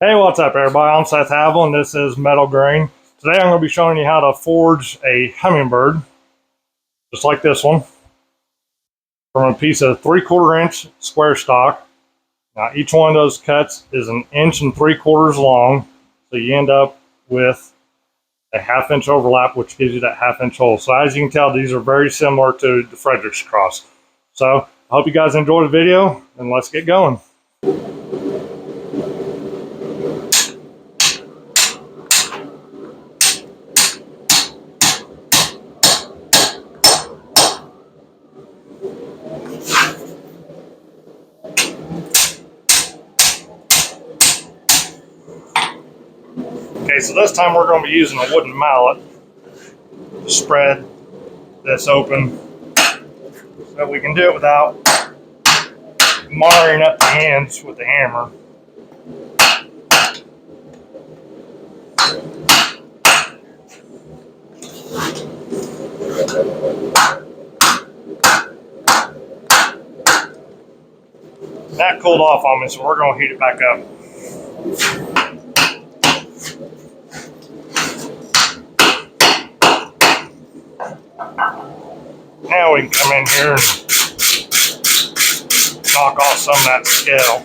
Hey, what's up everybody? I'm Seth Havel and this is Metal Grain. Today I'm going to be showing you how to forge a hummingbird, just like this one, from a piece of 3/4 inch square stock. Now each one of those cuts is 1 3/4 inches long, so you end up with a 1/2 inch overlap, which gives you that 1/2 inch hole. So as you can tell, these are very similar to the Frederick's cross. So I hope you guys enjoy the video and let's get going. Okay, so this time we're going to be using a wooden mallet to spread this open so we can do it without marring up the ends with the hammer. That cooled off on me, so we're going to heat it back up. Now we can come in here and knock off some of that scale.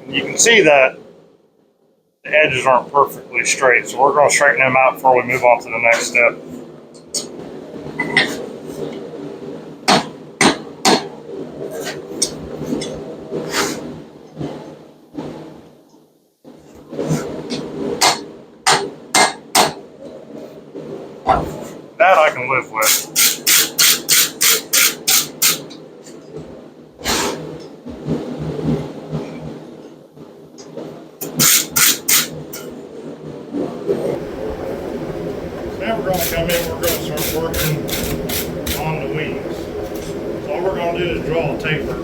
You can see that the edges aren't perfectly straight, so we're going to straighten them out before we move on to the next step. That I can live with. Now we're going to come in, we're going to start working on the wings. So all we're going to do is draw a taper.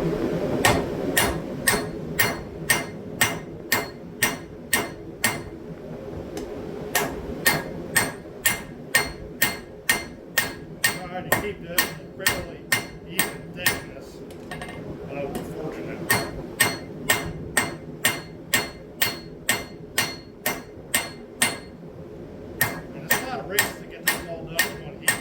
Try to keep this fairly even thickness of forging it. And it's not a race to get this all done in one heat.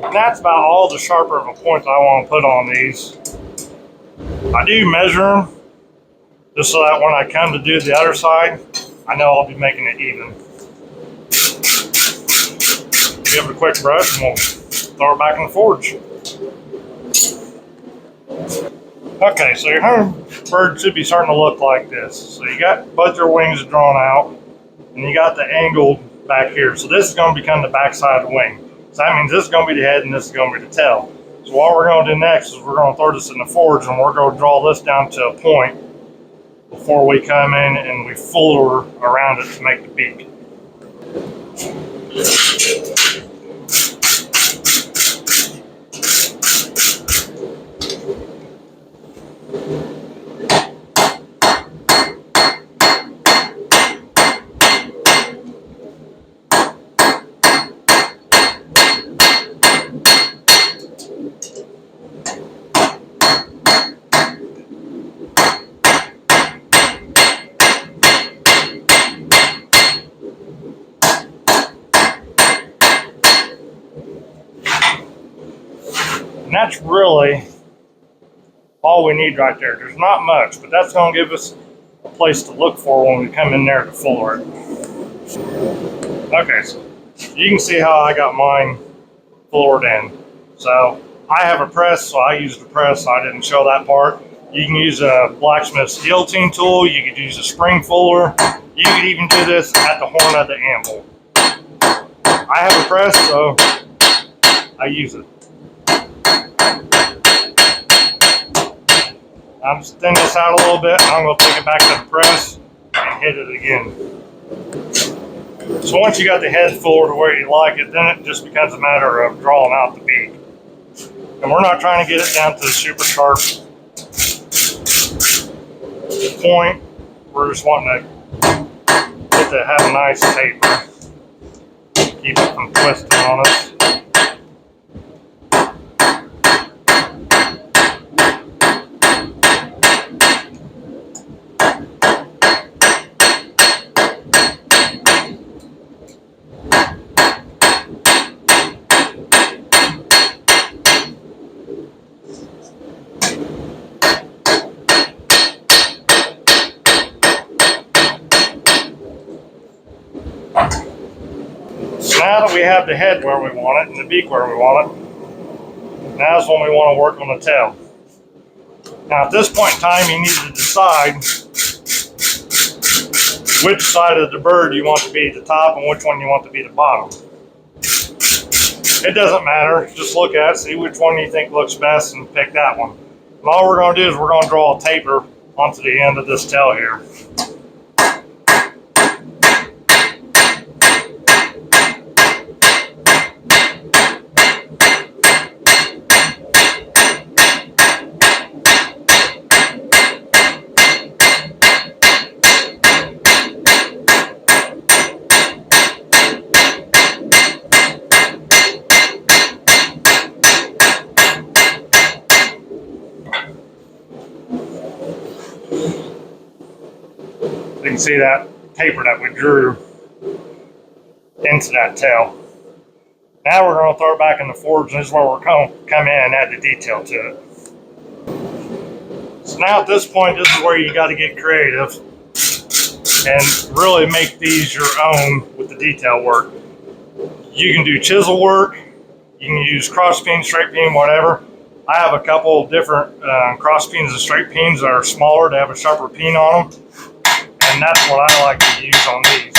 And that's about all the sharper of a point I want to put on these. I do measure them just so that when I come to do the other side, I know I'll be making it even. Give it a quick brush and we'll throw it back in the forge. Okay, so your hummingbird should be starting to look like this. So you got both your wings drawn out and you got the angle back here. So this is going to become the back side of the wing. So that means this is going to be the head and this is going to be the tail. So what we're going to do next is we're going to throw this in the forge and we're going to draw this down to a point before we come in and we fuller around it to make the beak. And that's really all we need right there. There's not much, but that's going to give us a place to look for when we come in there to fuller it. Okay, so you can see how I got mine fullered in. So I have a press, so I used a press, so I didn't show that part. You can use a blacksmith's guillotine tool, you could use a spring fuller, you could even do this at the horn of the anvil. I have a press, so I use it. I'm just thin this out a little bit, and I'm going to take it back to the press and hit it again. So once you got the head full to where you like it, then it just becomes a matter of drawing out the beak. And we're not trying to get it down to the super sharp point. We're just wanting to get to have a nice taper. Keep it from twisting on us. So now that we have the head where we want it and the beak where we want it, now's when we want to work on the tail. Now at this point in time, you need to decide which side of the bird you want to be the top and which one you want to be the bottom. It doesn't matter, just look at it, see which one you think looks best and pick that one. And all we're going to do is we're going to draw a taper onto the end of this tail here. You can see that taper that we drew into that tail. Now we're going to throw it back in the forge, and this is where we're going to come in and add the detail to it. So now at this point, this is where you got to get creative and really make these your own with the detail work. You can do chisel work, you can use cross peen, straight peen, whatever. I have a couple of different cross peens and straight peens that are smaller to have a sharper peen on them. And that's what I like to use on these.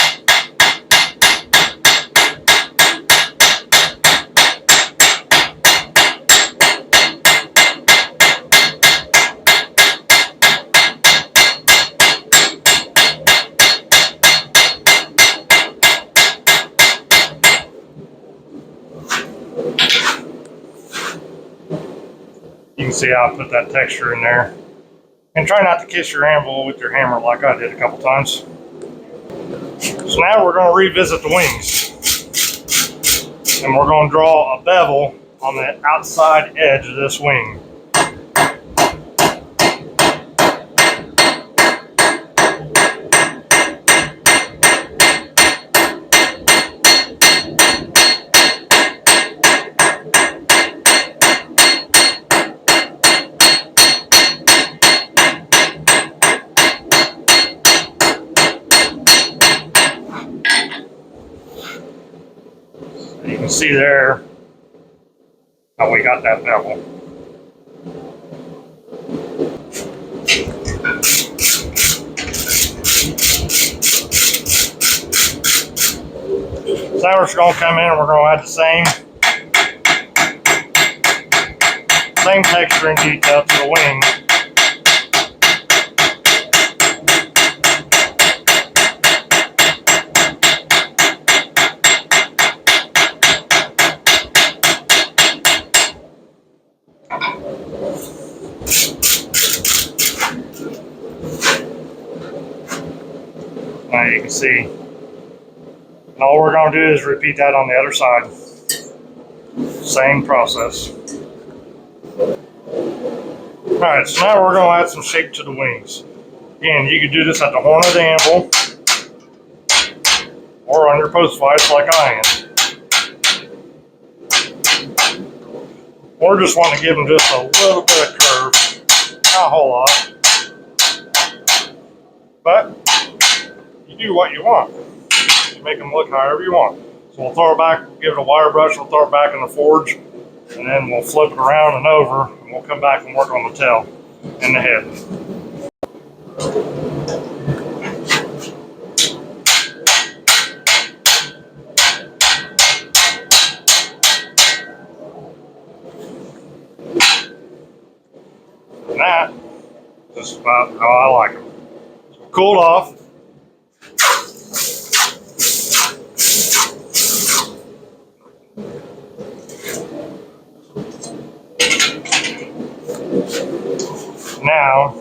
You can see how I put that texture in there. And try not to kiss your anvil with your hammer like I did a couple times. So now we're going to revisit the wings. And we're going to draw a bevel on the outside edge of this wing. You can see there how we got that bevel. So now we're just going to come in and we're going to add the same texture and detail to the wing. Now you can see, and all we're going to do is repeat that on the other side. Same process. Alright, so now we're going to add some shape to the wings. Again, you could do this at the horn of the anvil, or on your post vise like I am. We're just wanting to give them just a little bit of curve, not a whole lot, but you do what you want. You make them look however you want. So we'll throw it back, give it a wire brush, we'll throw it back in the forge, and then we'll flip it around and over, and we'll come back and work on the tail and the head. And that is about how I like them. So cooled off. Now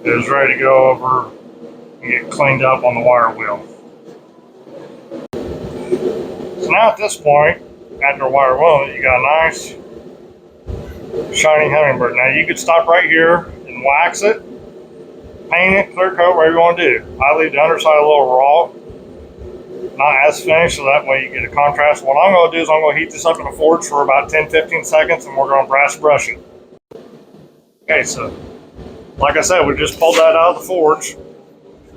it is ready to go over and get cleaned up on the wire wheel. So now at this point, after wire wheeling, you got a nice shiny hummingbird. Now you could stop right here and wax it, paint it, clear coat, whatever you want to do. I leave the underside a little raw, not as finished, so that way you get a contrast. What I'm going to do is I'm going to heat this up in the forge for about 10-15 seconds, and we're going to brass brush it. Okay, so like I said, we just pulled that out of the forge.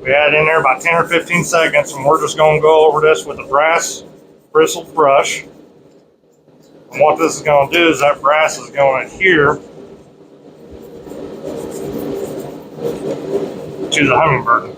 We had in there about 10 or 15 seconds, and we're just going to go over this with a brass bristled brush. And what this is going to do is that brass is going to adhere to the hummingbird.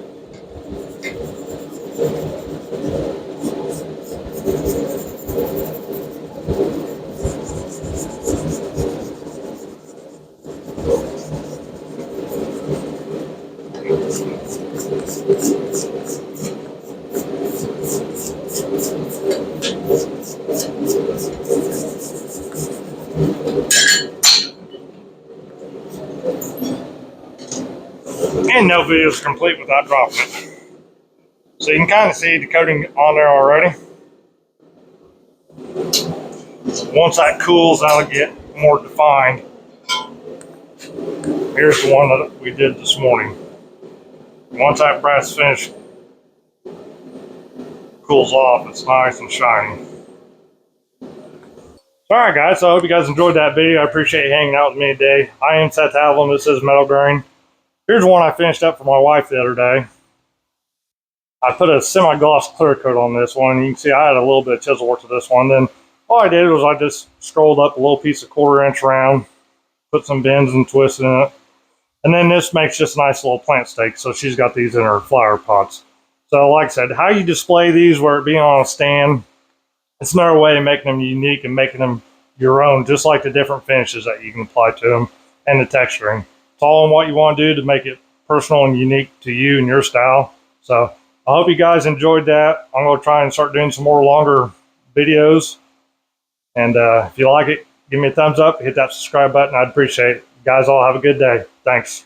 And no video is complete without dropping it. So you can kind of see the coating on there already. Once that cools, that'll get more defined. Here's the one that we did this morning. Once that brass finish cools off, it's nice and shiny. Alright guys, so I hope you guys enjoyed that video. I appreciate you hanging out with me today. I am Seth Haviland. This is Metal Grain. Here's one I finished up for my wife the other day. I put a semi-gloss clear coat on this one. You can see I had a little bit of chisel work to this one. Then all I did was I just scrolled up a little piece of 1/4 inch round, put some bends and twists in it. And then this makes just a nice little plant stake. So she's got these in her flower pots. So like I said, how you display these where it being on a stand, it's another way of making them unique and making them your own, just like the different finishes that you can apply to them and the texturing. It's all on what you want to do to make it personal and unique to you and your style. So I hope you guys enjoyed that. I'm going to try and start doing some more longer videos. And if you like it, give me a thumbs up, hit that subscribe button. I'd appreciate it. You guys all have a good day. Thanks.